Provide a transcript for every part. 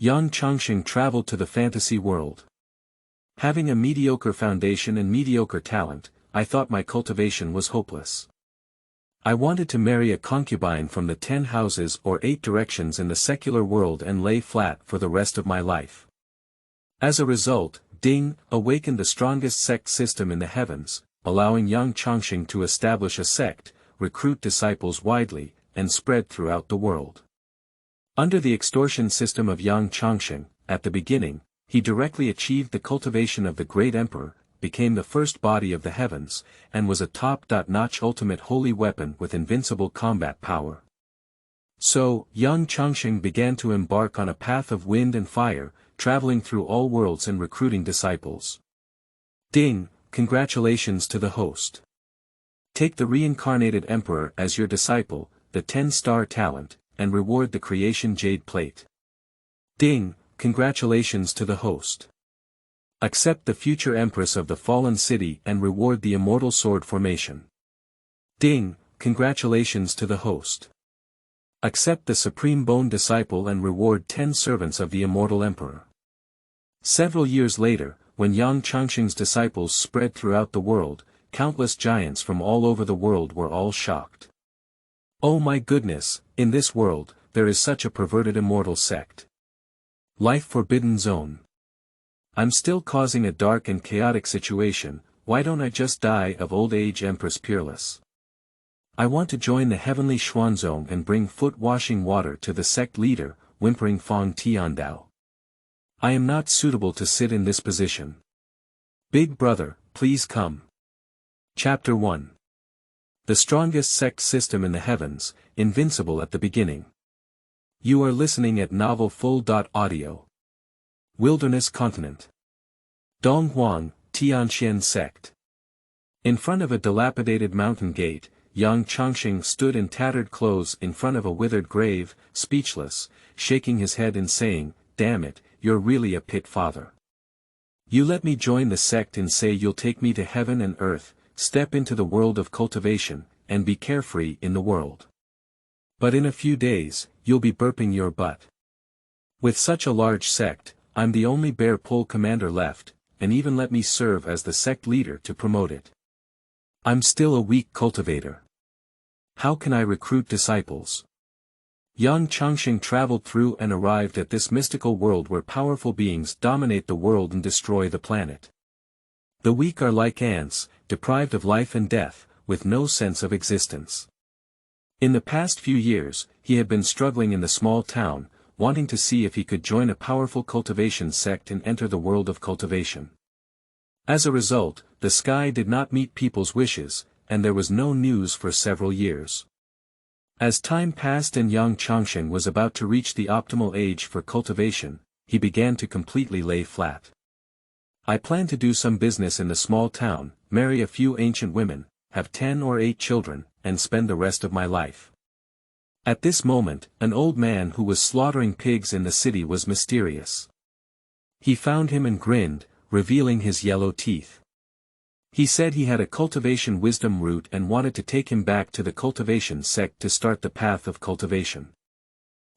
Yang Changsheng traveled to the fantasy world. Having a mediocre foundation and mediocre talent, I thought my cultivation was hopeless. I wanted to marry a concubine from the 10 houses or 8 directions in the secular world and lay flat for the rest of my life. As a result, Ding awakened the strongest sect system in the heavens, allowing Yang Changsheng to establish a sect, recruit disciples widely, and spread throughout the world. Under the extortion system of Yang Changsheng, at the beginning, he directly achieved the cultivation of the great emperor, became the first body of the heavens, and was a top-notch ultimate holy weapon with invincible combat power. So, Yang Changsheng began to embark on a path of wind and fire, traveling through all worlds and recruiting disciples. Ding, congratulations to the host. Take the reincarnated emperor as your disciple, the 10-star talent, and reward the Creation Jade Plate. Ding, congratulations to the host. Accept the future Empress of the fallen city and reward the Immortal Sword Formation. Ding, congratulations to the host. Accept the Supreme Bone Disciple and reward 10 servants of the Immortal Emperor. Several years later, when Yang Changsheng's disciples spread throughout the world, countless giants from all over the world were all shocked. Oh my goodness, in this world, there is such a perverted immortal sect. Life Forbidden Zone. I'm still causing a dark and chaotic situation, why don't I just die of old age Empress peerless? I want to join the Heavenly Xuanzong and bring foot-washing water to the sect leader, whimpering Fong Tiandao. I am not suitable to sit in this position. Big brother, please come. Chapter 1. The strongest sect system in the heavens, invincible at the beginning. You are listening at Novel Full.audio. Wilderness Continent. Donghuang, Tianxian Sect. In front of a dilapidated mountain gate, Yang Changsheng stood in tattered clothes in front of a withered grave, speechless, shaking his head and saying, "Damn it, you're really a pit father. You let me join the sect and say you'll take me to heaven and earth, step into the world of cultivation, and be carefree in the world. But in a few days, you'll be burping your butt. With such a large sect, I'm the only bear pole commander left, and even let me serve as the sect leader to promote it. I'm still a weak cultivator. How can I recruit disciples?" Yang Changsheng traveled through and arrived at this mystical world where powerful beings dominate the world and destroy the planet. The weak are like ants, deprived of life and death, with no sense of existence. In the past few years, he had been struggling in the small town, wanting to see if he could join a powerful cultivation sect and enter the world of cultivation. As a result, the sky did not meet people's wishes, and there was no news for several years. As time passed and Yang Changsheng was about to reach the optimal age for cultivation, he began to completely lay flat. I plan to do some business in the small town, marry a few ancient women, have 10 or 8 children, and spend the rest of my life. At this moment, an old man who was slaughtering pigs in the city was mysterious. He found him and grinned, revealing his yellow teeth. He said he had a cultivation wisdom root and wanted to take him back to the cultivation sect to start the path of cultivation.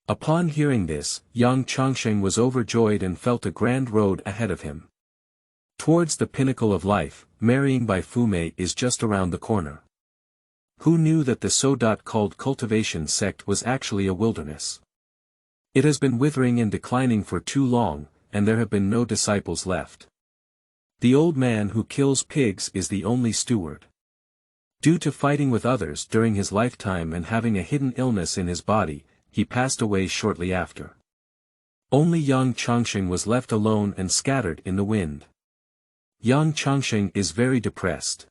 Upon hearing this, Yang Changsheng was overjoyed and felt a grand road ahead of him. Towards the pinnacle of life, marrying by Fume is just around the corner. Who knew that the so-called cultivation sect was actually a wilderness? It has been withering and declining for too long, and there have been no disciples left. The old man who kills pigs is the only steward. Due to fighting with others during his lifetime and having a hidden illness in his body, he passed away shortly after. Only Yang Changsheng was left alone and scattered in the wind. Yang Changsheng is very depressed.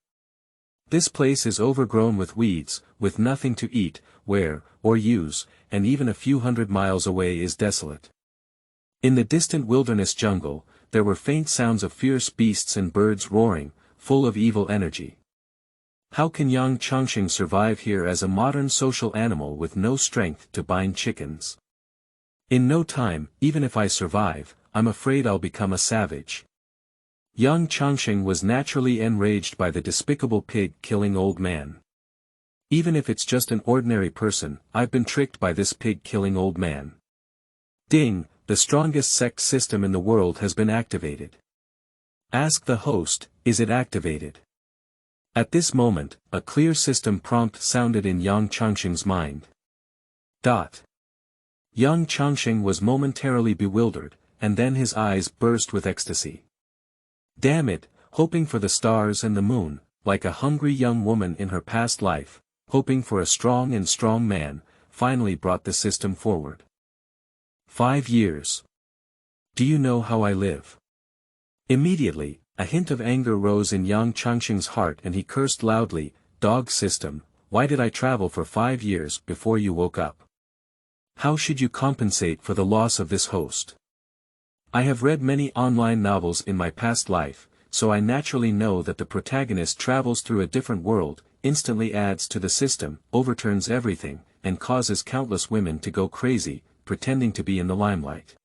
This place is overgrown with weeds, with nothing to eat, wear, or use, and even a few hundred miles away is desolate. In the distant wilderness jungle, there were faint sounds of fierce beasts and birds roaring, full of evil energy. How can Yang Changsheng survive here as a modern social animal with no strength to bind chickens? In no time, even if I survive, I'm afraid I'll become a savage. Yang Changsheng was naturally enraged by the despicable pig-killing old man. Even if it's just an ordinary person, I've been tricked by this pig-killing old man. Ding, the strongest sect system in the world has been activated. Ask the host, is it activated? At this moment, a clear system prompt sounded in Yang Changsheng's mind. Yang Changsheng was momentarily bewildered, and then his eyes burst with ecstasy. Damn it, hoping for the stars and the moon, like a hungry young woman in her past life, hoping for a strong man, finally brought the system forward. 5 years. Do you know how I live? Immediately, a hint of anger rose in Yang Changsheng's heart and he cursed loudly, dog system, why did I travel for 5 years before you woke up? How should you compensate for the loss of this host? I have read many online novels in my past life, so I naturally know that the protagonist travels through a different world, instantly adds to the system, overturns everything, and causes countless women to go crazy, pretending to be in the limelight.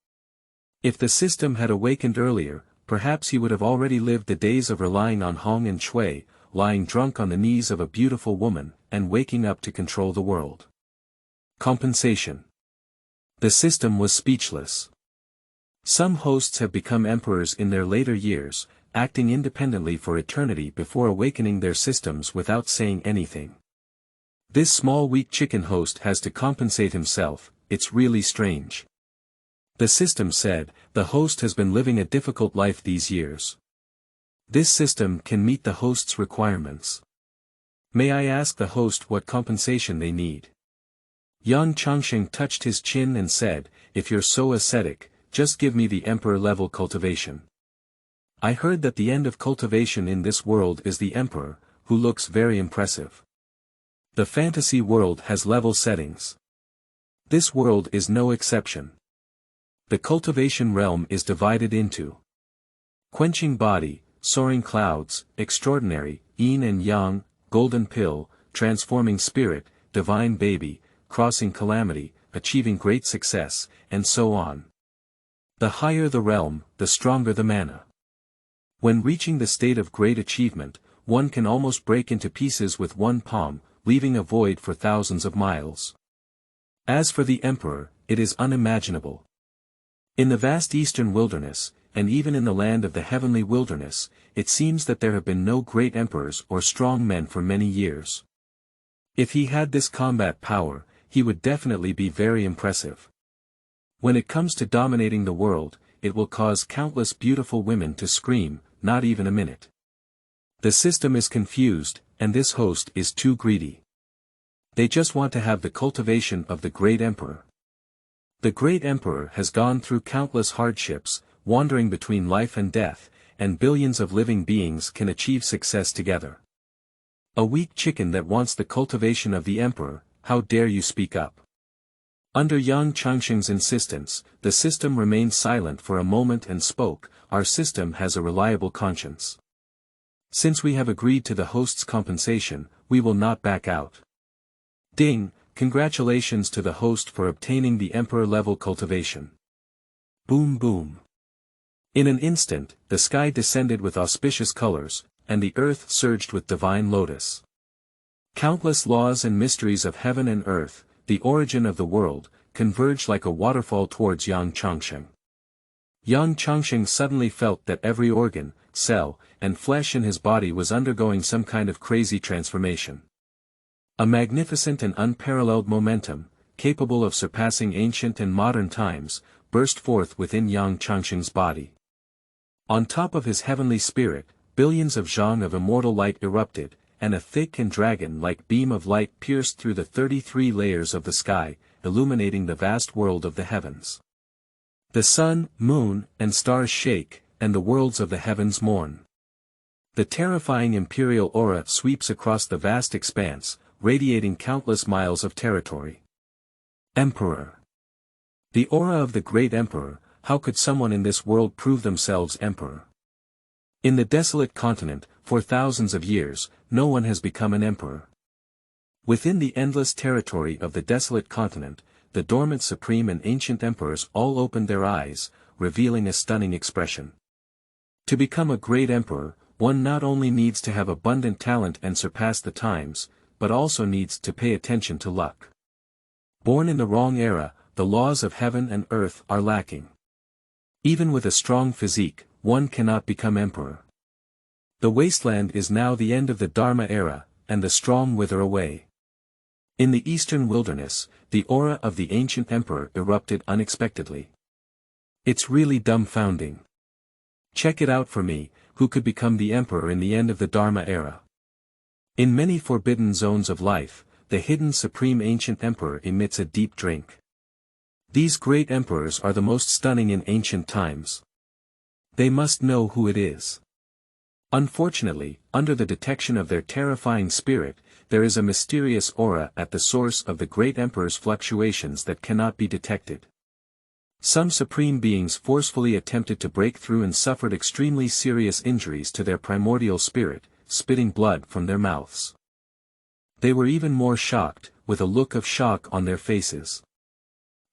If the system had awakened earlier, perhaps he would have already lived the days of relying on Hong and Shui, lying drunk on the knees of a beautiful woman, and waking up to control the world. Compensation. The system was speechless. Some hosts have become emperors in their later years, acting independently for eternity before awakening their systems without saying anything. This small weak chicken host has to compensate himself, it's really strange. The system said, the host has been living a difficult life these years. This system can meet the host's requirements. May I ask the host what compensation they need? Yang Changsheng touched his chin and said, if you're so ascetic, just give me the emperor-level cultivation. I heard that the end of cultivation in this world is the emperor, who looks very impressive. The fantasy world has level settings. This world is no exception. The cultivation realm is divided into quenching body, soaring clouds, extraordinary, yin and yang, golden pill, transforming spirit, divine baby, crossing calamity, achieving great success, and so on. The higher the realm, the stronger the mana. When reaching the state of great achievement, one can almost break into pieces with one palm, leaving a void for thousands of miles. As for the emperor, it is unimaginable. In the vast eastern wilderness, and even in the land of the heavenly wilderness, it seems that there have been no great emperors or strong men for many years. If he had this combat power, he would definitely be very impressive. When it comes to dominating the world, it will cause countless beautiful women to scream, not even a minute. The system is confused, and this host is too greedy. They just want to have the cultivation of the great emperor. The great emperor has gone through countless hardships, wandering between life and death, and billions of living beings can achieve success together. A weak chicken that wants the cultivation of the emperor, how dare you speak up? Under Yang Changsheng's insistence, the system remained silent for a moment and spoke, our system has a reliable conscience. Since we have agreed to the host's compensation, we will not back out. Ding, congratulations to the host for obtaining the emperor-level cultivation. Boom boom. In an instant, the sky descended with auspicious colors, and the earth surged with divine lotus. Countless laws and mysteries of heaven and earth, the origin of the world, converged like a waterfall towards Yang Changsheng. Yang Changsheng suddenly felt that every organ, cell, and flesh in his body was undergoing some kind of crazy transformation. A magnificent and unparalleled momentum, capable of surpassing ancient and modern times, burst forth within Yang Changsheng's body. On top of his heavenly spirit, billions of zhang of immortal light erupted, and a thick and dragon-like beam of light pierced through the 33 layers of the sky, illuminating the vast world of the heavens. The sun, moon, and stars shake, and the worlds of the heavens mourn. The terrifying imperial aura sweeps across the vast expanse, radiating countless miles of territory. Emperor. The aura of the great emperor, how could someone in this world prove themselves emperor? In the desolate continent, for thousands of years, no one has become an emperor. Within the endless territory of the desolate continent, the dormant supreme and ancient emperors all opened their eyes, revealing a stunning expression. To become a great emperor, one not only needs to have abundant talent and surpass the times, but also needs to pay attention to luck. Born in the wrong era, the laws of heaven and earth are lacking. Even with a strong physique, one cannot become emperor. The wasteland is now the end of the Dharma era, and the strong wither away. In the eastern wilderness, the aura of the ancient emperor erupted unexpectedly. It's really dumbfounding. Check it out for me, who could become the emperor in the end of the Dharma era. In many forbidden zones of life, the hidden supreme ancient emperor emits a deep drink. These great emperors are the most stunning in ancient times. They must know who it is. Unfortunately, under the detection of their terrifying spirit, there is a mysterious aura at the source of the great emperor's fluctuations that cannot be detected. Some supreme beings forcefully attempted to break through and suffered extremely serious injuries to their primordial spirit, spitting blood from their mouths. They were even more shocked, with a look of shock on their faces.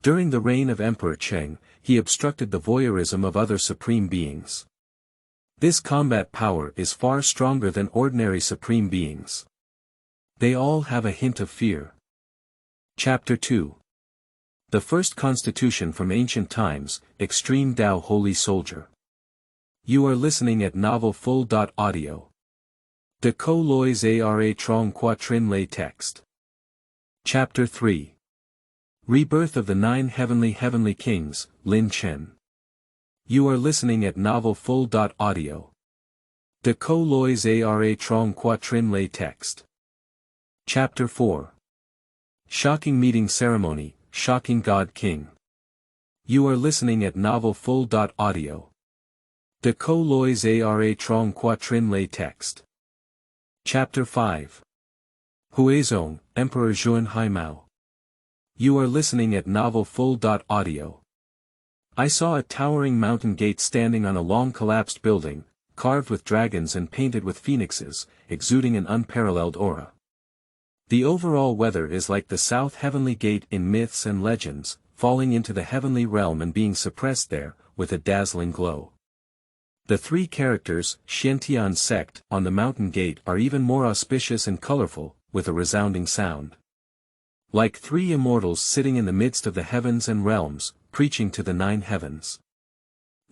During the reign of Emperor Chen, he obstructed the voyeurism of other supreme beings. This combat power is far stronger than ordinary supreme beings. They all have a hint of fear. Chapter 2. The First Constitution from Ancient Times, Extreme Tao Holy Soldier. You are listening at novel full.audio. De co lois ara trong quatrin lay text. Chapter 3. Rebirth of the Nine Heavenly Kings, Lin Chen. You are listening at novel full.audio. De co lois ara trong quatrin lay text. Chapter 4. Shocking Meeting Ceremony, Shocking God King. You are listening at novel full.audio. De co lois ara trong quatrin lay text. Chapter 5. Huizong, Emperor Zhun Haimao. You are listening at novel full.audio. I saw a towering mountain gate standing on a long collapsed building, carved with dragons and painted with phoenixes, exuding an unparalleled aura. The overall weather is like the South Heavenly Gate in myths and legends, falling into the heavenly realm and being suppressed there, with a dazzling glow. The three characters, Xiantian Sect, on the mountain gate are even more auspicious and colorful, with a resounding sound. Like three immortals sitting in the midst of the heavens and realms, preaching to the nine heavens.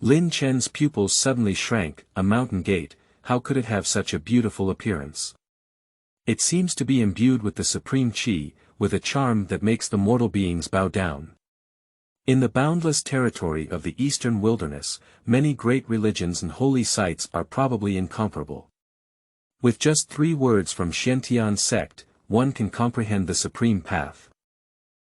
Lin Chen's pupils suddenly shrank. A mountain gate, how could it have such a beautiful appearance? It seems to be imbued with the supreme chi, with a charm that makes the mortal beings bow down. In the boundless territory of the eastern wilderness, many great religions and holy sites are probably incomparable. With just 3 words from Xiantian Sect, one can comprehend the supreme path.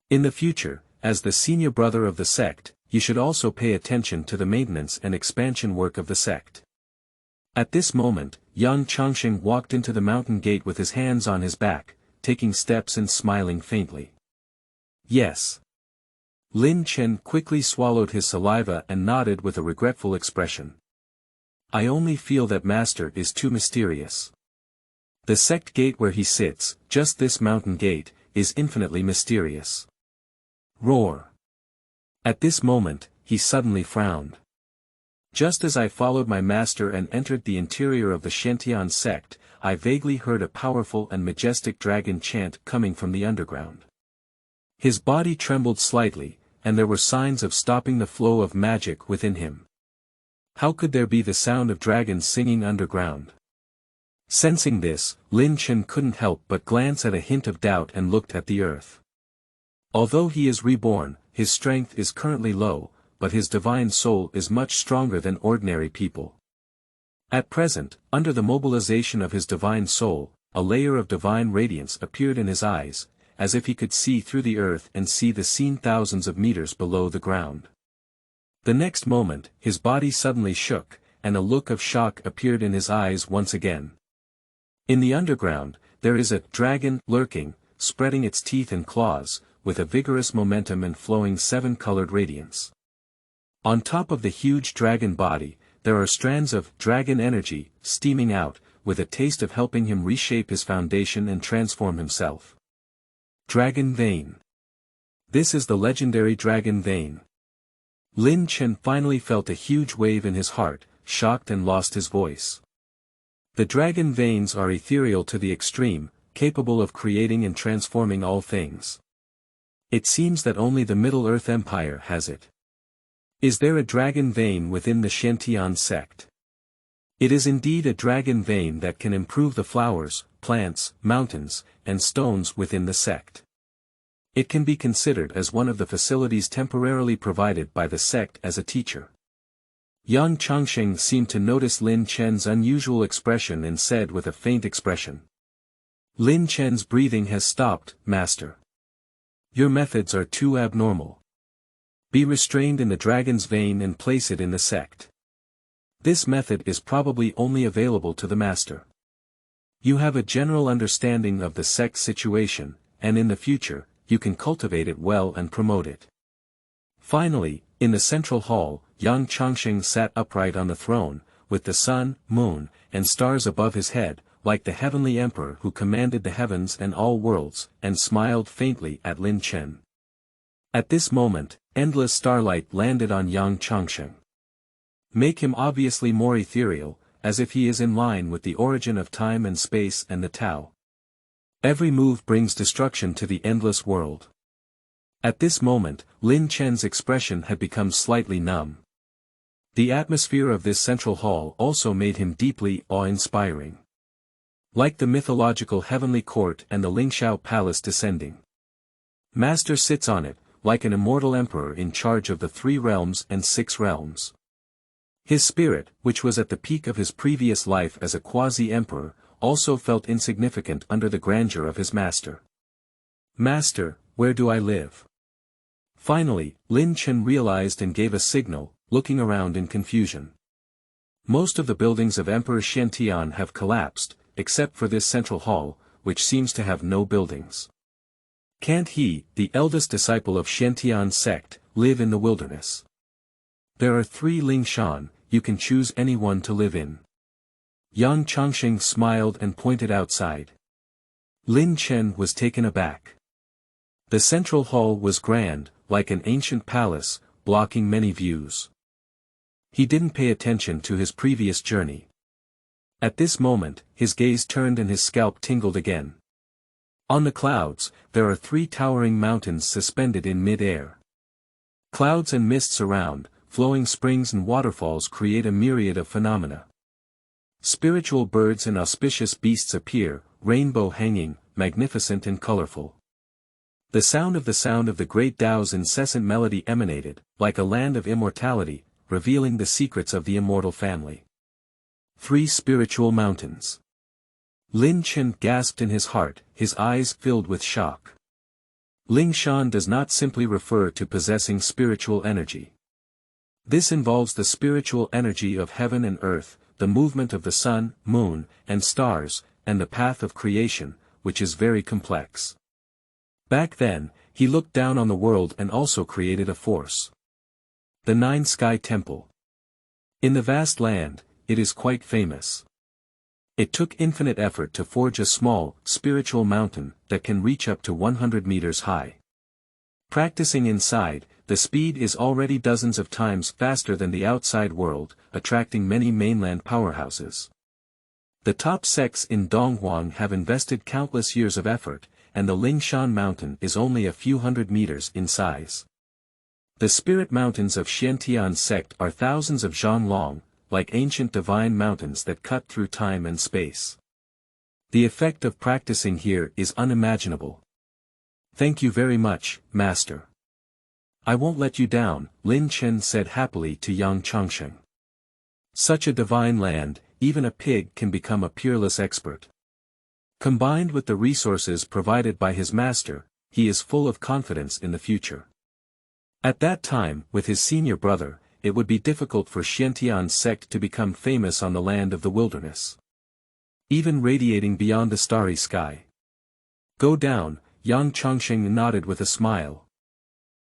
In the future, as the senior brother of the sect, you should also pay attention to the maintenance and expansion work of the sect. At this moment, Yang Changsheng walked into the mountain gate with his hands on his back, taking steps and smiling faintly. Yes. Lin Chen quickly swallowed his saliva and nodded with a regretful expression. I only feel that master is too mysterious. The sect gate where he sits, just this mountain gate, is infinitely mysterious. Roar. At this moment, he suddenly frowned. Just as I followed my master and entered the interior of the Xiantian sect, I vaguely heard a powerful and majestic dragon chant coming from the underground. His body trembled slightly, and there were signs of stopping the flow of magic within him. How could there be the sound of dragons singing underground? Sensing this, Lin Chen couldn't help but glance at a hint of doubt and looked at the earth. Although he is reborn, his strength is currently low, but his divine soul is much stronger than ordinary people. At present, under the mobilization of his divine soul, a layer of divine radiance appeared in his eyes, as if he could see through the earth and see the scene thousands of meters below the ground. The next moment, his body suddenly shook, and a look of shock appeared in his eyes once again. In the underground, there is a dragon lurking, spreading its teeth and claws, with a vigorous momentum and flowing 7-colored radiance. On top of the huge dragon body, there are strands of dragon energy steaming out, with a taste of helping him reshape his foundation and transform himself. Dragon Vein. This is the legendary Dragon Vein. Lin Chen finally felt a huge wave in his heart, shocked and lost his voice. The dragon veins are ethereal to the extreme, capable of creating and transforming all things. It seems that only the Middle-earth Empire has it. Is there a dragon vein within the Xiantian sect? It is indeed a dragon vein that can improve the flowers, plants, mountains, and stones within the sect. It can be considered as one of the facilities temporarily provided by the sect as a teacher. Yang Changsheng seemed to notice Lin Chen's unusual expression and said with a faint expression. Lin Chen's breathing has stopped, Master. Your methods are too abnormal. Be restrained in the dragon's vein and place it in the sect. This method is probably only available to the Master. You have a general understanding of the sect's situation, and in the future, you can cultivate it well and promote it. Finally, in the central hall, Yang Changsheng sat upright on the throne, with the sun, moon, and stars above his head, like the Heavenly Emperor who commanded the heavens and all worlds, and smiled faintly at Lin Chen. At this moment, endless starlight landed on Yang Changsheng. Make him obviously more ethereal, as if he is in line with the origin of time and space and the Tao. Every move brings destruction to the endless world. At this moment, Lin Chen's expression had become slightly numb. The atmosphere of this central hall also made him deeply awe-inspiring. Like the mythological heavenly court and the Lingxiao palace descending. Master sits on it, like an immortal emperor in charge of the 3 realms and 6 realms. His spirit, which was at the peak of his previous life as a quasi-emperor, also felt insignificant under the grandeur of his master. Master, where do I live? Finally, Lin Chen realized and gave a signal, looking around in confusion. Most of the buildings of Emperor Xiantian have collapsed, except for this central hall, which seems to have no buildings. Can't he, the eldest disciple of Xiantian sect, live in the wilderness? There are 3 Lingshan, you can choose any one to live in. Yang Changsheng smiled and pointed outside. Lin Chen was taken aback. The central hall was grand, like an ancient palace, blocking many views. He didn't pay attention to his previous journey. At this moment, his gaze turned and his scalp tingled again. On the clouds, there are 3 towering mountains suspended in mid-air. Clouds and mists around, flowing springs and waterfalls create a myriad of phenomena. Spiritual birds and auspicious beasts appear, rainbow hanging, magnificent and colorful. The sound of the great Tao's incessant melody emanated, like a land of immortality, revealing the secrets of the immortal family. 3 spiritual mountains. Lin Chen gasped in his heart, his eyes filled with shock. Lingshan does not simply refer to possessing spiritual energy. This involves the spiritual energy of heaven and earth, the movement of the sun, moon, and stars, and the path of creation, which is very complex. Back then, he looked down on the world and also created a force. The 9 Sky Temple. In the vast land, it is quite famous. It took infinite effort to forge a small, spiritual mountain that can reach up to 100 meters high. Practicing inside, the speed is already dozens of times faster than the outside world, attracting many mainland powerhouses. The top sects in Donghuang have invested countless years of effort, and the Lingshan mountain is only a few hundred meters in size. The spirit mountains of Xiantian sect are thousands of zhan long, like ancient divine mountains that cut through time and space. The effect of practicing here is unimaginable. Thank you very much, Master. I won't let you down, Lin Chen said happily to Yang Changsheng. Such a divine land, even a pig can become a peerless expert. Combined with the resources provided by his master, he is full of confidence in the future. At that time, with his senior brother, it would be difficult for Xiantian sect to become famous on the land of the wilderness. Even radiating beyond the starry sky. Go down, Yang Changsheng nodded with a smile.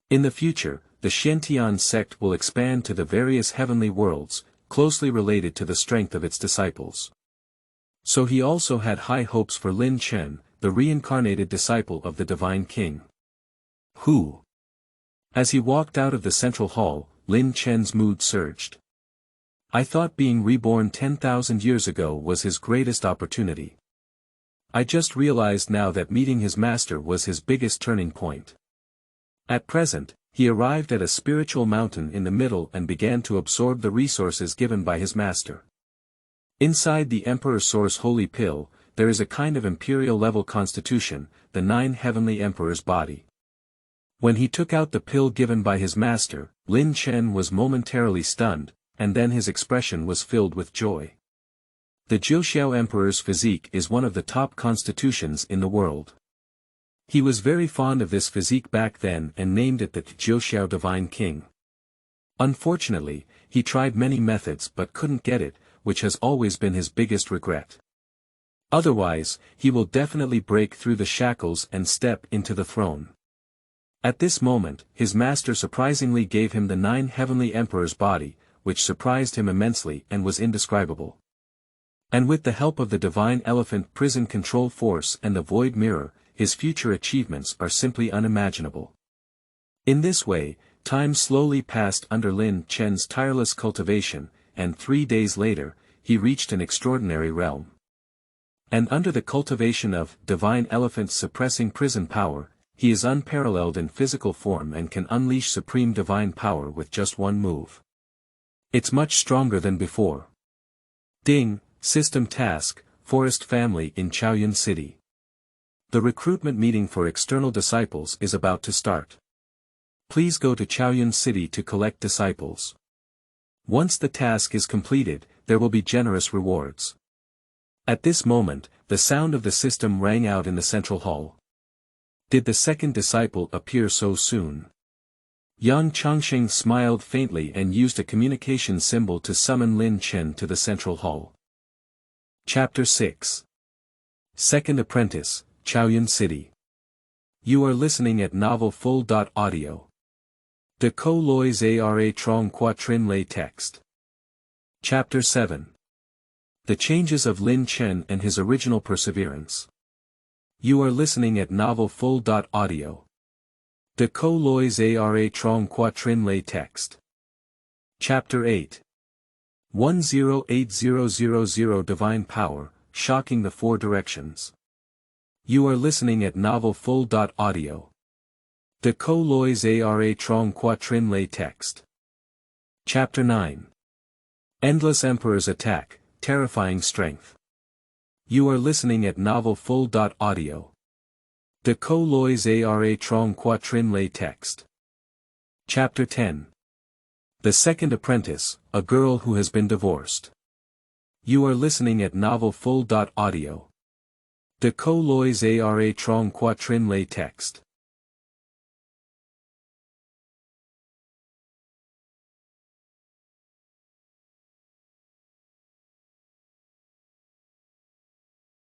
In the future, the Xiantian sect will expand to the various heavenly worlds, closely related to the strength of its disciples. So he also had high hopes for Lin Chen, the reincarnated disciple of the Divine King. Who? As he walked out of the central hall, Lin Chen's mood surged. I thought being reborn 10,000 years ago was his greatest opportunity. I just realized now that meeting his master was his biggest turning point. At present, he arrived at a spiritual mountain in the middle and began to absorb the resources given by his master. Inside the Emperor's source holy pill, there is a kind of imperial-level constitution, the 9 Heavenly Emperor's body. When he took out the pill given by his master, Lin Chen was momentarily stunned, and then his expression was filled with joy. The Jiuxiao Emperor's physique is one of the top constitutions in the world. He was very fond of this physique back then and named it the Jiuxiao Divine King. Unfortunately, he tried many methods but couldn't get it, which has always been his biggest regret. Otherwise, he will definitely break through the shackles and step into the throne. At this moment, his master surprisingly gave him the 9 Heavenly Emperor's body, which surprised him immensely and was indescribable. And with the help of the Divine Elephant Prison Control Force and the Void Mirror, his future achievements are simply unimaginable. In this way, time slowly passed under Lin Chen's tireless cultivation, and 3 days later, he reached an extraordinary realm. And under the cultivation of Divine Elephant's suppressing prison power, he is unparalleled in physical form and can unleash supreme divine power with just one move. It's much stronger than before. Ding, System Task, Forest Family in Chaoyun City. The recruitment meeting for external disciples is about to start. Please go to Chaoyun City to collect disciples. Once the task is completed, there will be generous rewards. At this moment, the sound of the system rang out in the central hall. Did the second disciple appear so soon? Yang Changsheng smiled faintly and used a communication symbol to summon Lin Chen to the central hall. Chapter 6. Second Apprentice, Chaoyun City. You are listening at novel full.audio. De Co Lois Ara Trong Quatrin Lay Text. Chapter 7. The Changes of Lin Chen and His Original Perseverance. You are listening at novel full.audio. De Co Lois Ara Trong Quatrin Lay Text. Chapter 8. 108000 Divine Power, Shocking the Four Directions. You are listening at novel full.audio. De Co Lois Ara Trong Quatrin Lay Text. Chapter 9. Endless Emperor's Attack, Terrifying Strength. You are listening at novel full.audio. De Co Lois Ara Trong Quatrin Lay Text. Chapter 10. The Second Apprentice, a Girl Who Has Been Divorced. You are listening at novel full.audio. De Co Lois Ara Trong Quatrin Lay Text.